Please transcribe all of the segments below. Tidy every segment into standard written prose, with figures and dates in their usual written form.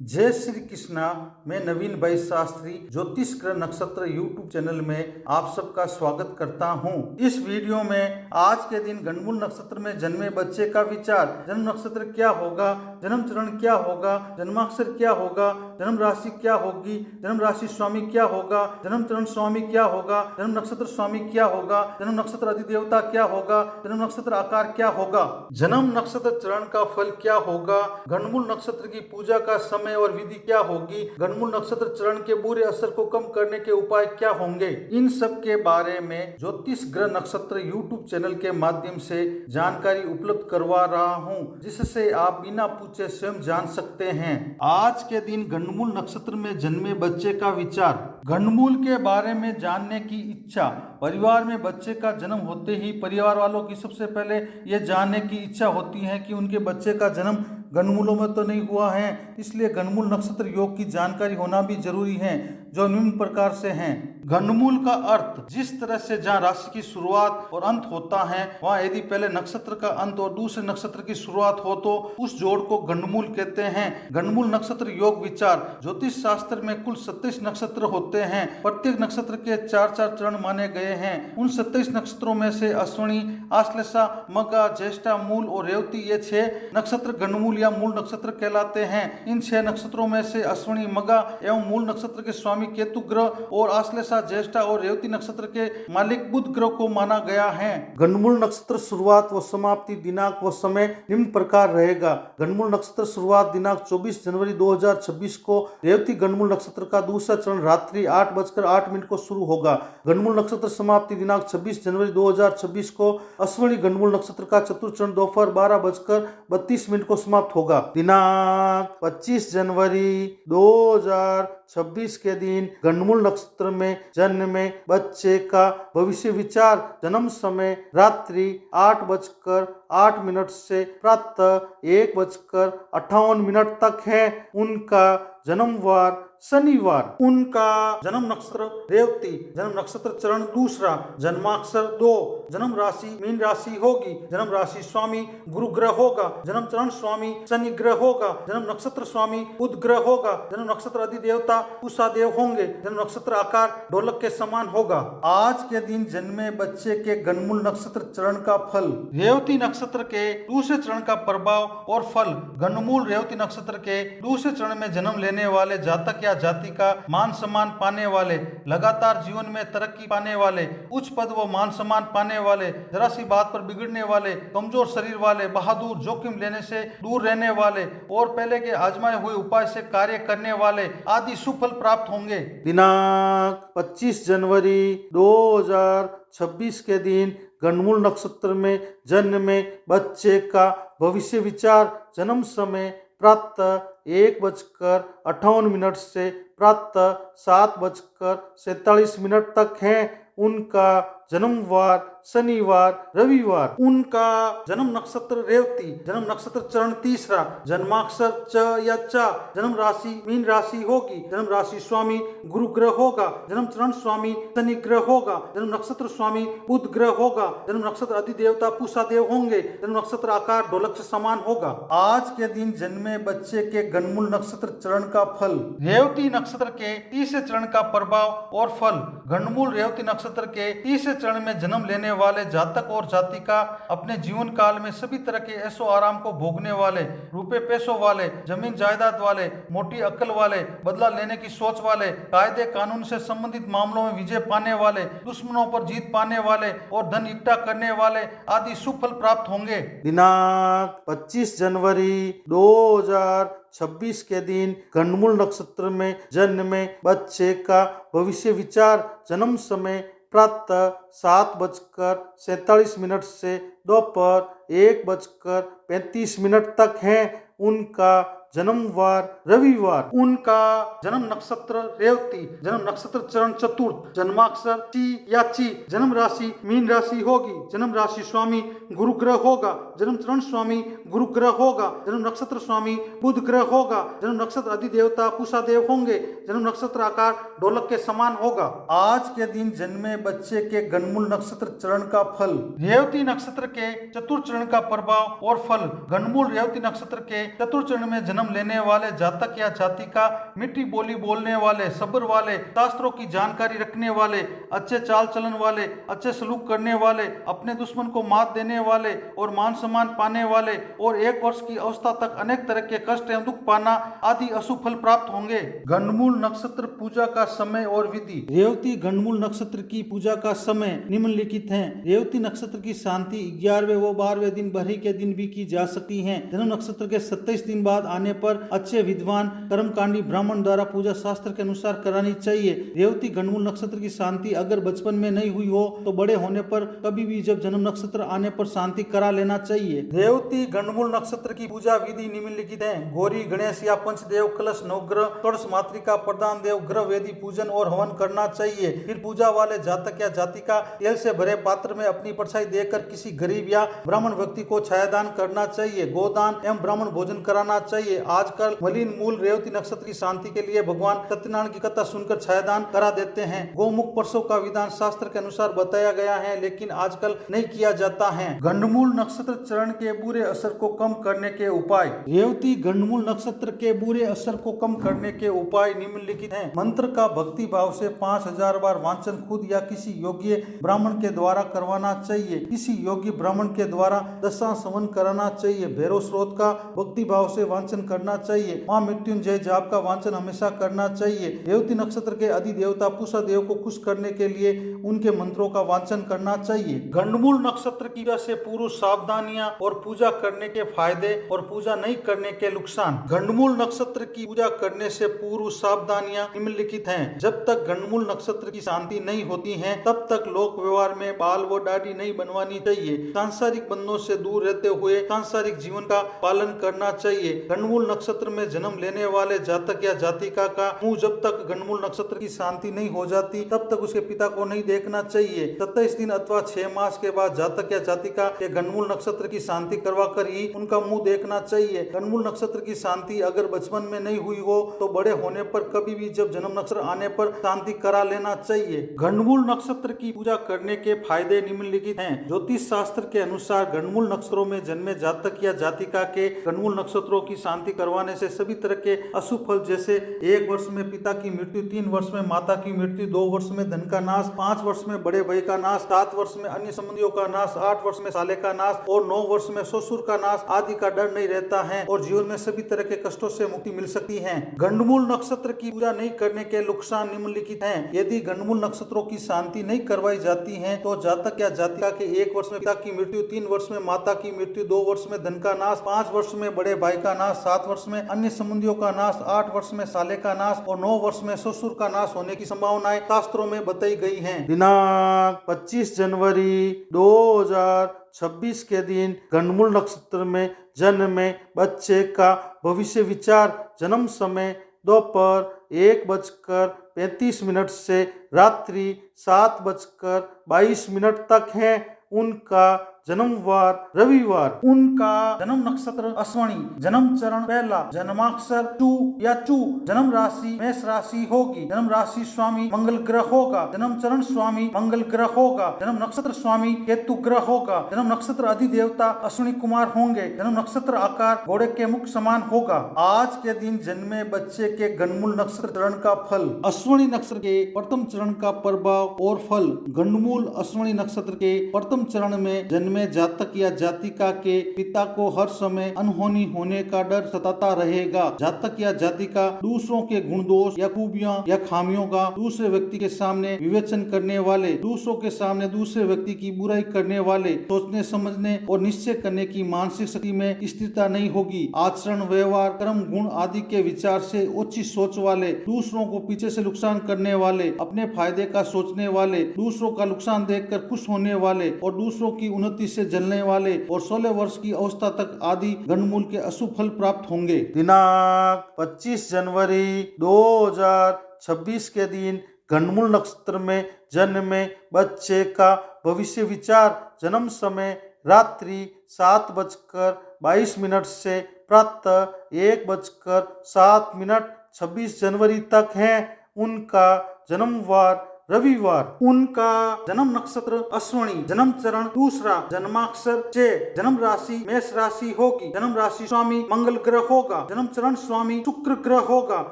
जय श्री कृष्णा। मैं नवीन भाई शास्त्री ज्योतिष ग्रह नक्षत्र यूट्यूब चैनल में आप सबका स्वागत करता हूं। इस वीडियो में आज के दिन गणमूल नक्षत्र में जन्मे बच्चे का विचार, जन्म नक्षत्र क्या होगा, जन्म चरण क्या होगा, जन्माक्षर क्या होगा, जन्म राशि क्या होगी, जन्म राशि स्वामी क्या होगा, जन्म चरण स्वामी क्या होगा, जन्म नक्षत्र स्वामी क्या होगा, जन्म नक्षत्र अधिदेवता क्या होगा, जन्म नक्षत्र आकार क्या होगा, जन्म नक्षत्र चरण का फल क्या होगा, गणमूल नक्षत्र की पूजा का समय और विधि क्या होगी, गणमूल नक्षत्र चरण के बुरे असर को कम करने के उपाय क्या होंगे, इन सब के बारे में ज्योतिष ग्रह नक्षत्र यूट्यूब चैनल के माध्यम से जानकारी उपलब्ध करवा रहा हूं, जिससे आप बिना पूछे स्वयं जान सकते हैं। आज के दिन गणमूल नक्षत्र में जन्मे बच्चे का विचार, गणमूल के बारे में जानने की इच्छा। परिवार में बच्चे का जन्म होते ही परिवार वालों की सबसे पहले ये जानने की इच्छा होती है कि उनके बच्चे का जन्म गणमूलों में तो नहीं हुआ है, इसलिए गणमूल नक्षत्र योग की जानकारी होना भी जरूरी है, जो निम्न प्रकार से हैं। गणमूल का अर्थ, जिस तरह से जहाँ राशि की शुरुआत और अंत होता है, वहाँ यदि पहले नक्षत्र का अंत और दूसरे नक्षत्र की शुरुआत हो तो उस जोड़ को गणमूल कहते हैं। गणमूल नक्षत्र योग विचार, ज्योतिष शास्त्र में कुल 27 नक्षत्र होते हैं। प्रत्येक नक्षत्र के 4-4 चरण माने गए हैं। उन 27 नक्षत्रों में से अश्विनी, आश्लेषा, मघा, ज्येष्ठा, मूल और रेवती ये 6 नक्षत्र गणमूल या मूल नक्षत्र कहलाते हैं। इन 6 नक्षत्रों में से अश्विनी, मघा एवं मूल नक्षत्र के स्वामी केतु ग्रह और आश्लेषा, ज्येष्ठा और रेवती नक्षत्र के मालिक बुध ग्रह को माना गया है। गणमूल नक्षत्र शुरुआत व समाप्ति दिनांक व समय निम्न प्रकार रहेगा। गणमूल नक्षत्र शुरुआत दिनांक 24 जनवरी 2026 को रेवती गणमूल नक्षत्र का दूसरा चरण रात्रि 8:08 को शुरू होगा। गणमूल नक्षत्र समाप्ति दिनांक 26 जनवरी 2026 को अश्विनी गणमूल नक्षत्र का चतुर्थ चरण दोपहर 12:32 को समाप्त होगा। दिनांक 25 जनवरी 2026 के दिन गणमूल नक्षत्र में जन्मे बच्चे का भविष्य विचार, जन्म समय रात्रि 8:08 से प्रातः 1:58 तक है। उनका जन्मवार शनिवार। उनका जन्म नक्षत्र रेवती, जन्म नक्षत्र चरण दूसरा, जन्माक्षर 2, जन्म राशि मीन राशि होगी, जन्म राशि स्वामी गुरु ग्रह होगा, जन्म चरण स्वामी शनि ग्रह होगा, जन्म नक्षत्र स्वामी बुध ग्रह होगा, जन्म नक्षत्र अधिदेवता उषा देव होंगे, जन्म नक्षत्र आकार ढोलक के समान होगा। आज के दिन जन्मे बच्चे के गणमूल नक्षत्र चरण का फल, रेवती नक्षत्र के दूसरे चरण का प्रभाव और फल। गणमूल रेवती नक्षत्र के दूसरे चरण में जन्म लेने वाले जातक या जाति का मान सम्मान पाने वाले, लगातार जीवन में तरक्की पाने वाले, उच्च पद व मान सम्मान पाने वाले, जरा सी बात पर बिगड़ने वाले, कमजोर शरीर वाले, बहादुर, जोखिम लेने से दूर रहने वाले और पहले के आजमाए हुए उपाय से कार्य करने वाले आदि सुफल प्राप्त होंगे। दिनांक 25 जनवरी 2026 के दिन गणमूल नक्षत्र में जन्मे बच्चे का भविष्य विचार, जन्म समय प्रातः 1:58 से प्रातः 7:47 तक है। उनका जन्मवार शनिवार रविवार। उनका जन्म नक्षत्र रेवती, जन्म नक्षत्र चरण तीसरा, जन्माक्षर च या चा, जन्म राशि मीन राशि होगी, जन्म राशि स्वामी गुरु ग्रह होगा, जन्म चरण स्वामी शनि ग्रह होगा, जन्म नक्षत्र स्वामी बुध ग्रह होगा, जन्म नक्षत्र अधिदेवता पूषा देव होंगे, जन्म नक्षत्र आकार ढोलक से समान होगा। आज के दिन जन्मे बच्चे के गणमूल नक्षत्र चरण का फल, रेवती नक्षत्र के तीसरे चरण का प्रभाव और फल। गणमूल रेवती नक्षत्र के तीसरे चरण में जन्म लेने वाले जातक और जातिका अपने जीवन काल में सभी तरह के ऐशो आराम को भोगने वाले, रुपए पैसों वाले, जमीन जायदाद वाले, मोटी अक्ल वाले, बदला लेने की सोच वाले, कायदे कानून से संबंधित मामलों में विजय पाने वाले, दुश्मनों पर जीत पाने वाले और धन इकट्ठा करने वाले आदि सुफल प्राप्त होंगे। दिनांक 25 जनवरी 2026 के दिन गणमूल नक्षत्र में जन्मे बच्चे का भविष्य विचार, जन्म समय प्रातः 7:47 से दोपहर 1:35 तक है। उनका जन्मवार रविवार। उनका जन्म नक्षत्र रेवती, जन्म नक्षत्र चरण चतुर्थ, जन्माक्षर ची या ची, जन्म राशि मीन राशि होगी, जन्म राशि स्वामी गुरु ग्रह होगा, जन्म चरण स्वामी गुरु ग्रह होगा, जन्म नक्षत्र स्वामी बुध ग्रह होगा, जन्म नक्षत्र अधिदेवता पूषा देव होंगे, जन्म नक्षत्र आकार ढोलक के समान होगा। आज के दिन जन्मे बच्चे के गणमूल नक्षत्र चरण का फल, रेवती नक्षत्र के चतुर्थ चरण का प्रभाव और फल। गणमूल रेवती नक्षत्र के चतुर्थ चरण में जन्म जन्म लेने वाले जातक या जातिका मीठी बोली बोलने वाले, सब्र वाले, शास्त्रों की जानकारी रखने वाले, अच्छे चाल चलन वाले, अच्छे सलूक करने वाले, अपने दुश्मन को मात देने वाले और मान सम्मान पाने वाले और 1 वर्ष की अवस्था तक अनेक तरह के कष्ट एवं दुख पाना आदि अशुभ फल प्राप्त होंगे। गंडमूल नक्षत्र पूजा का समय और विधि। रेवती गंडमूल नक्षत्र की पूजा का समय निम्नलिखित है। रेवती नक्षत्र की शांति 11वें व 12वें दिन बरही के दिन भी की जा सकती है। जन्म नक्षत्र के 27 दिन बाद आने पर अच्छे विद्वान कर्मकांडी ब्राह्मण द्वारा पूजा शास्त्र के अनुसार करानी चाहिए। रेवती गंडमूल नक्षत्र की शांति अगर बचपन में नहीं हुई हो तो बड़े होने पर कभी भी जब जन्म नक्षत्र आने पर शांति करा लेना चाहिए। रेवती गंडमूल नक्षत्र की पूजा विधि निम्नलिखित है। गौरी गणेश या पंचदेव कलश नवग्रह षोडश मातृका प्रधान देव ग्रह वेदी पूजन और हवन करना चाहिए। फिर पूजा वाले जातक या जातिका तेल से भरे पात्र में अपनी परछाई देकर किसी गरीब या ब्राह्मण व्यक्ति को छायादान करना चाहिए। गोदान एवं ब्राह्मण भोजन कराना चाहिए। आजकल मलिन मूल रेवती नक्षत्र की शांति के लिए भगवान सत्यनारायण की कथा सुनकर छायादान करा देते हैं। गौमुख परसों का विधान शास्त्र के अनुसार बताया गया है, लेकिन आजकल नहीं किया जाता है। गंडमूल नक्षत्र चरण के बुरे असर को कम करने के उपाय। रेवती गंडमूल नक्षत्र के बुरे असर को कम करने के उपाय निम्नलिखित हैं। मंत्र का भक्ति भाव से 5000 बार वांचन खुद या किसी योग्य ब्राह्मण के द्वारा करवाना चाहिए। किसी योग्य ब्राह्मण के द्वारा दशाश्रवण कराना चाहिए। भैरव स्रोत का भक्ति भाव से वांचन करना चाहिए। मां मृत्युंजय जाप का वांचन हमेशा करना चाहिए। रेवती नक्षत्र के अधिदेवता पूषा देव को खुश करने के लिए उनके मंत्रों का वांचन करना चाहिए। गंडमूल नक्षत्र की वजह से पूर्व सावधानियां और पूजा करने के फायदे और पूजा नहीं करने के नुकसान। गंडमूल नक्षत्र की पूजा करने से पूर्व सावधानियां निम्नलिखित हैं। जब तक गंडमूल नक्षत्र की शांति नहीं होती है तब तक लोक व्यवहार में बाल व दाढ़ी नहीं बनवानी चाहिए। सांसारिक बंधनों से दूर रहते हुए सांसारिक जीवन का पालन करना चाहिए। गंडमूल नक्षत्र में जन्म लेने वाले जातक या जातिका का मुंह जब तक गंडमूल नक्षत्र की शांति नहीं हो जाती तब तक उसके पिता को नहीं देखना चाहिए। 27 दिन अथवा 6 मास के बाद जातक या जातिका के गंडमूल नक्षत्र की शांति करवा कर ही उनका मुंह देखना चाहिए। गंडमूल नक्षत्र की शांति अगर बचपन में नहीं हुई हो तो बड़े होने पर कभी भी जब जन्म नक्षत्र आने पर शांति करा लेना चाहिए। गंडमूल नक्षत्र की पूजा करने के फायदे निम्नलिखित हैं। ज्योतिष शास्त्र के अनुसार गंडमूल नक्षत्रों में जन्मे जातक या जातिका के गंडमूल नक्षत्रों की शांति करवाने से सभी तरह के अशुभ फल जैसे 1 वर्ष में पिता की मृत्यु, 3 वर्ष में माता की मृत्यु, 2 वर्ष में धन का नाश, 5 वर्ष में बड़े भाई का नाश, 7 वर्ष में अन्य संबंधियों का नाश, 8 वर्ष में साले का नाश और 9 वर्ष में ससुर का नाश आदि का डर नहीं रहता है और जीवन में सभी तरह के कष्टों से मुक्ति मिल सकती है। गंडमूल नक्षत्र की पूजा नहीं करने के नुकसान निम्नलिखित हैं। यदि गंडमूल नक्षत्रों की शांति नहीं करवाई जाती है तो जातक या जातिका के 1 वर्ष में पिता की मृत्यु, 3 वर्ष में माता की मृत्यु, 2 वर्ष में धन का नाश, 5 वर्ष में बड़े भाई का नाश, 7 वर्ष में अन्य संबंधियों का नाश, 8 वर्ष में साले का नाश और 9 वर्ष में ससुर का नाश होने की संभावनाएं शास्त्रों में बताई गई हैं। दिनांक 25 जनवरी 2026 के दिन गंडमूल नक्षत्र में जन्मे बच्चे का भविष्य विचार। जन्म समय दोपहर 1:35 से रात्रि 7:22 तक है। उनका जन्मवार रविवार। उनका जन्म नक्षत्र अश्वनी, जन्म चरण पहला, जन्माक्षर चू या चू, जन्म राशि मेष राशि होगी, जन्म राशि स्वामी मंगल ग्रह होगा, जन्म चरण स्वामी मंगल ग्रह होगा, जन्म नक्षत्र स्वामी केतु ग्रह होगा, जन्म नक्षत्र अधिदेवता अश्विनी कुमार होंगे, जन्म नक्षत्र आकार घोड़े के मुख समान होगा। आज के दिन जन्मे बच्चे के गंडमूल नक्षत्र चरण का फल। अश्विनी नक्षत्र के प्रथम चरण का प्रभाव और फल। गंडमूल अश्विनी नक्षत्र के प्रथम चरण में जन्मे जातक या जातिका के पिता को हर समय अनहोनी होने का डर सताता रहेगा। जातक या जातिका दूसरों के गुण दोष या खूबियां या खामियों का दूसरे व्यक्ति के सामने विवेचन करने वाले, दूसरों के सामने दूसरे व्यक्ति की बुराई करने वाले, सोचने समझने और निश्चय करने की मानसिक शक्ति में स्थिरता नहीं होगी। आचरण, व्यवहार, कर्म, गुण आदि के विचार से उच्च सोच वाले, दूसरों को पीछे से नुकसान करने वाले, अपने फायदे का सोचने वाले, दूसरों का नुकसान देखकर खुश होने वाले और दूसरों की उन्नति से जलने वाले और 16 वर्ष की अवस्था तक आदि गंडमूल के अशुभ फल प्राप्त होंगे। दिनांक 25 जनवरी 2026 के दिन गंडमूल नक्षत्र में जन्मे बच्चे का भविष्य विचार। जन्म समय रात्रि 7:22 से प्रातः 1:07 26 जनवरी तक है। उनका जन्मवार रविवार। उनका जन्म नक्षत्र अश्विनी, जन्म चरण दूसरा, जन्माक्षर चे, जन्म राशि मेष राशि होगी, जन्म राशि स्वामी मंगल ग्रह होगा, जन्म चरण स्वामी शुक्र ग्रह होगा,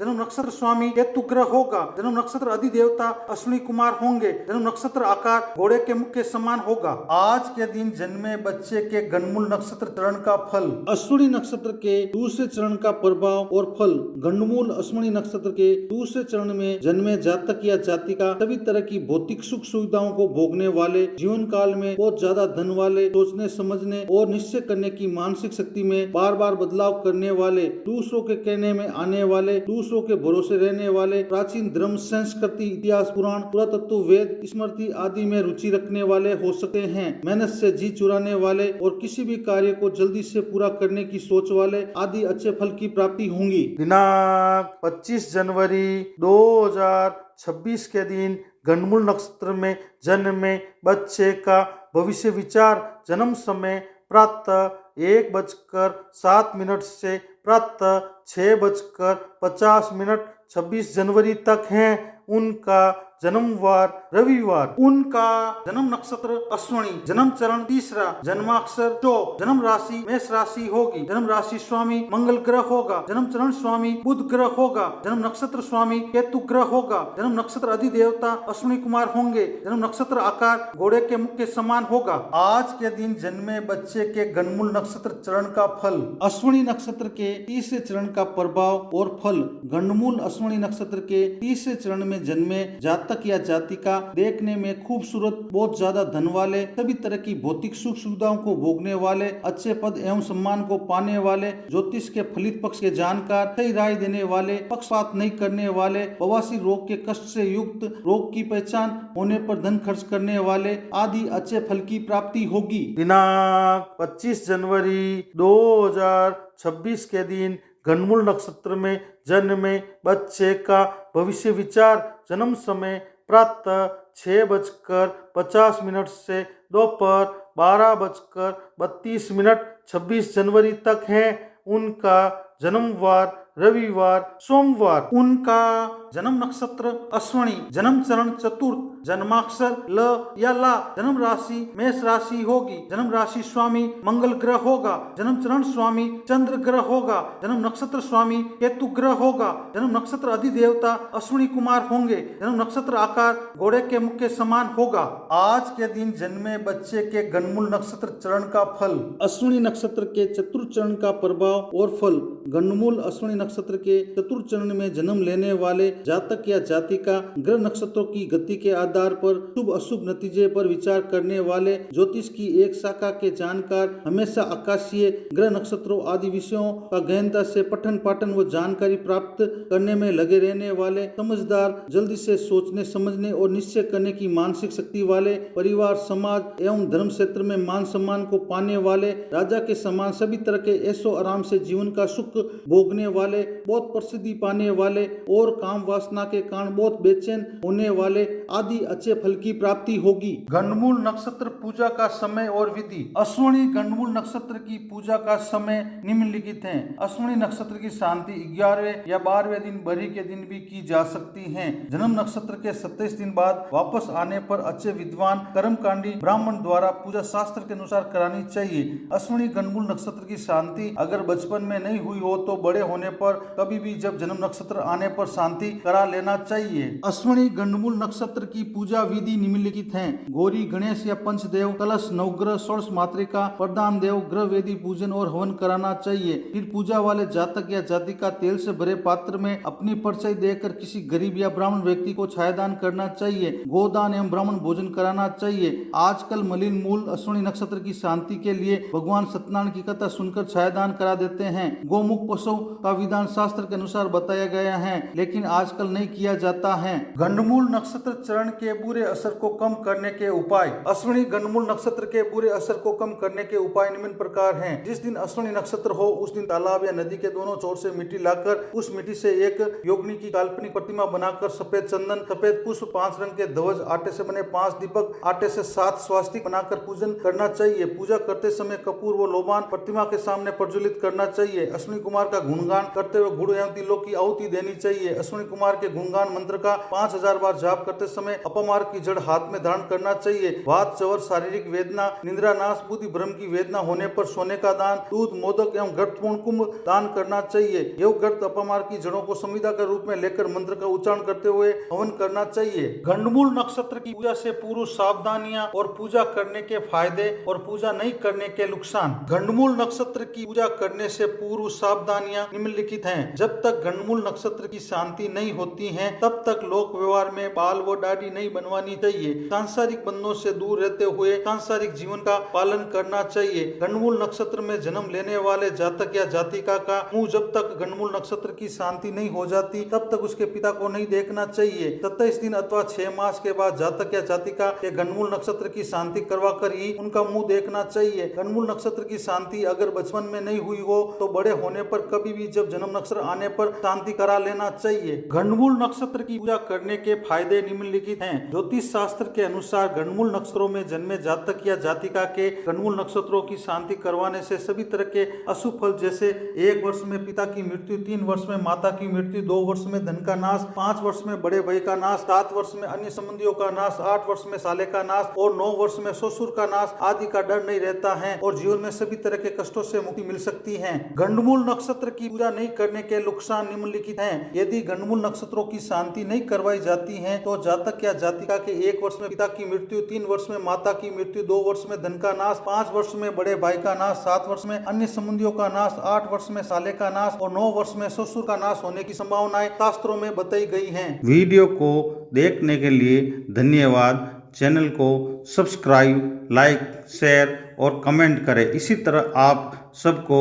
जन्म नक्षत्र स्वामी केतु ग्रह होगा, जन्म नक्षत्र अधिदेवता अश्विनी कुमार होंगे, जन्म नक्षत्र आकार घोड़े के मुख के समान होगा। आज के दिन जन्मे बच्चे के गणमूल नक्षत्र चरण का फल। अश्विनी नक्षत्र के दूसरे चरण का प्रभाव और फल। गणमूल अश्विनी नक्षत्र के दूसरे चरण में जन्मे जातक या जातिका सभी तरह की भौतिक सुख सुविधाओं को भोगने वाले, जीवन काल में बहुत ज्यादा धन वाले, सोचने समझने और निश्चय करने की मानसिक शक्ति में बार बार बदलाव करने वाले, दूसरों के कहने में आने वाले, दूसरों के भरोसे रहने वाले, प्राचीन धर्म संस्कृति इतिहास पुराण पुरातत्व वेद स्मृति आदि में रुचि रखने वाले हो सकते हैं, मेहनत से जी चुराने वाले और किसी भी कार्य को जल्दी से पूरा करने की सोच वाले आदि अच्छे फल की प्राप्ति होंगी। दिनांक 25 जनवरी 2026 के दिन गणमूल नक्षत्र में जन्मे बच्चे का भविष्य विचार। जन्म समय प्रातः 1:07 से प्रातः 6:50 26 जनवरी तक है। उनका जन्मवार रविवार। उनका जन्म नक्षत्र अश्विनी, जन्म चरण तीसरा, जन्माक्षर चो, जन्म राशि मेष राशि होगी, जन्म राशि स्वामी मंगल ग्रह होगा, जन्म चरण स्वामी बुध ग्रह होगा, जन्म नक्षत्र स्वामी केतु ग्रह होगा, जन्म नक्षत्र अधिदेवता अश्विनी कुमार होंगे, जन्म नक्षत्र आकार घोड़े के मुख के समान होगा। आज के दिन जन्मे बच्चे के गणमूल नक्षत्र चरण का फल। अश्विनी नक्षत्र के तीसरे चरण का प्रभाव और फल। गणमूल अश्विनी नक्षत्र के तीसरे चरण में जन्मे जातक या जातिका देखने में खूबसूरत, बहुत ज्यादा धन वाले, सभी तरह की भौतिक सुख सुविधाओं को भोगने वाले, अच्छे पद एवं सम्मान को पाने वाले, ज्योतिष के फलित पक्ष के जानकार, सही राय देने वाले, पक्षपात नहीं करने वाले, बवासीर रोग के कष्ट से युक्त, रोग की पहचान होने पर धन खर्च करने वाले आदि अच्छे फल की प्राप्ति होगी। दिनांक 25 जनवरी 2026 के दिन गणमूल नक्षत्र में जन्मे बच्चे का भविष्य विचार। जन्म समय प्रातः 6:50 से दोपहर 12:32 26 जनवरी तक है। उनका जन्मवार रविवार सोमवार। उनका जन्म नक्षत्र अश्विनी, जन्म चरण चतुर्थ, जन्माक्षर ल या ला, जन्म राशि मेष राशि होगी, जन्म राशि स्वामी मंगल ग्रह होगा, जन्म चरण स्वामी चंद्र ग्रह होगा, जन्म नक्षत्र स्वामी केतु ग्रह होगा, जन्म नक्षत्र अधिदेवता अश्विनी कुमार होंगे, जन्म नक्षत्र आकार घोड़े के मुख के समान होगा। आज के दिन जन्मे बच्चे के गणमूल नक्षत्र चरण का फल। अश्विनी नक्षत्र के चतुर्थ चरण का प्रभाव और फल। गणमूल अश्विनी नक्षत्र के चतुर्थ चरण में जन्म लेने वाले जातक या जातिका ग्रह नक्षत्रों की गति के आधार पर शुभ अशुभ नतीजे पर विचार करने वाले, ज्योतिष की एक शाखा के जानकार, हमेशा आकाशीय ग्रह नक्षत्रों आदि विषयों का गहनता से पठन पाठन व जानकारी प्राप्त करने में लगे रहने वाले, समझदार, जल्दी से सोचने समझने और निश्चय करने की मानसिक शक्ति वाले, परिवार समाज एवं धर्म क्षेत्र में मान सम्मान को पाने वाले, राजा के समान सभी तरह के ऐशो आराम से जीवन का सुख भोगने वाले, बहुत प्रसिद्धि पाने वाले और काम वासना के कारण बहुत बेचैन होने वाले आदि अच्छे फल की प्राप्ति होगी। गणमूल नक्षत्र पूजा का समय और विधि। अश्विनी गणमूल नक्षत्र की पूजा का समय निम्नलिखित है। अश्विनी नक्षत्र की शांति 11वें या 12वें दिन बरी के दिन भी की जा सकती है। जन्म नक्षत्र के 27 दिन बाद वापस आने पर अच्छे विद्वान कर्मकांडी ब्राह्मण द्वारा पूजा शास्त्र के अनुसार करानी चाहिए। अश्विनी गणमूल नक्षत्र की शांति अगर बचपन में नहीं हुई हो तो बड़े होने पर कभी भी जब जन्म नक्षत्र आने पर शांति करा लेना चाहिए। अश्विनी गणमूल नक्षत्र की पूजा विधि निम्नलिखित है। गौरी गणेश या पंचदेव, कलश, नवग्रह, षोडश मातृका, प्रधान देव, ग्रह वेदी पूजन और हवन कराना चाहिए। फिर पूजा वाले जातक या जातिका तेल से भरे पात्र में अपनी परिचय देकर किसी गरीब या ब्राह्मण व्यक्ति को छायादान करना चाहिए। गोदान एवं ब्राह्मण भोजन कराना चाहिए। आजकल मलिन मूल अश्विनी नक्षत्र की शांति के लिए भगवान सत्यनारायण की कथा सुनकर छायादान करा देते हैं। गोमुख पशु का विधान शास्त्र के अनुसार बताया गया है, लेकिन आजकल नहीं किया जाता है। गणमूल नक्षत्र चरण के बुरे असर को कम करने के उपाय। अश्विनी गणमूल नक्षत्र के बुरे असर को कम करने के उपाय निम्न प्रकार हैं। जिस दिन अश्विनी नक्षत्र हो उस दिन तालाब या नदी के दोनों छोर से मिट्टी लाकर उस मिट्टी से एक योगिनी की काल्पनिक प्रतिमा बनाकर सफेद चंदन, सफेद पुष्प, 5 रंग के ध्वज, आटे से बने 5 दीपक, आटे से 7 स्वास्तिक बनाकर पूजन करना चाहिए। पूजा करते समय कपूर व लोबान प्रतिमा के सामने प्रज्वलित करना चाहिए। अश्विनी कुमार का गुणगान करते हुए गुड़ एवं तिलों की आहुति देनी चाहिए। अश्विनी कुमार के गुणगान मंत्र का 5000 बार जाप करते समय अपमार की जड़ हाथ में धारण करना चाहिए। वात चवर शारीरिक वेदना, निद्रा नाश, बुद्धि भ्रम की वेदना होने पर सोने का दान, दूध, मोदक एवं गर्तपूर्ण कुंभ दान करना चाहिए। एवं गर्त अपमार की जड़ों को संविदा के रूप में लेकर मंत्र का उच्चारण करते हुए हवन करना चाहिए। गंडमूल नक्षत्र की पूजा से पूर्व सावधानियां और पूजा करने के फायदे और पूजा नहीं करने के नुकसान। गंडमूल नक्षत्र की पूजा करने से पूर्व सावधानियां निम्नलिखित हैं। जब तक गंडमूल नक्षत्र की शांति नहीं होती है तब तक लोक व्यवहार में बाल व दाढ़ी नहीं बनवानी चाहिए। सांसारिक बंधनों से दूर रहते हुए सांसारिक जीवन का पालन करना चाहिए। गंडमूल नक्षत्र में जन्म लेने वाले जातक या जातिका का मुंह जब तक गंडमूल नक्षत्र की शांति नहीं हो जाती तब तक उसके पिता को नहीं देखना चाहिए। 27 दिन अथवा 6 मास के बाद जातक या जातिका के गंडमूल नक्षत्र की शांति करवा कर ही उनका मुंह देखना चाहिए। गंडमूल नक्षत्र की शांति अगर बचपन में नहीं हुई हो तो बड़े होने पर कभी भी जब जन्म नक्षत्र आने पर शांति करा लेना चाहिए। गंडमूल नक्षत्र की पूजा करने के फायदे निम्नलिखित हैं। ज्योतिष शास्त्र के अनुसार गंडमूल नक्षत्रों में जन्मे जातक या जातिका के गंडमूल नक्षत्रों की शांति करवाने से सभी तरह के अशुभ फल जैसे 1 वर्ष में पिता की मृत्यु, 3 वर्ष में माता की मृत्यु, 2 वर्ष में धन का नाश, 5 वर्ष में बड़े भाई का नाश, 7 वर्ष में अन्य संबंधियों का नाश, 8 वर्ष में साले का नाश और 9 वर्ष में ससुर का नाश आदि का डर नहीं रहता है और जीवन में सभी तरह के कष्टों से मुक्ति मिल सकती है। गंडमूल नक्षत्र की पूजा नहीं करने के नुकसान निम्नलिखित हैं। यदि गंडमूल नक्षत्रों की शांति नहीं करवाई जाती है तो जातक या जातिका के 1 वर्ष में पिता की मृत्यु, 3 वर्ष में माता की मृत्यु, 2 वर्ष में धन का नाश, 5 वर्ष में बड़े भाई का नाश, 7 वर्ष में अन्य संबंधियों का नाश, 8 वर्ष में साले का नाश और 9 वर्ष में ससुर का नाश होने की संभावनाएं शास्त्रों में बताई गई हैं। वीडियो को देखने के लिए धन्यवाद। चैनल को सब्सक्राइब, लाइक, शेयर और कमेंट करें। इसी तरह आप सबको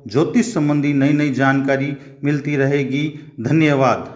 ज्योतिष संबंधी नई नई जानकारी मिलती रहेगी। धन्यवाद।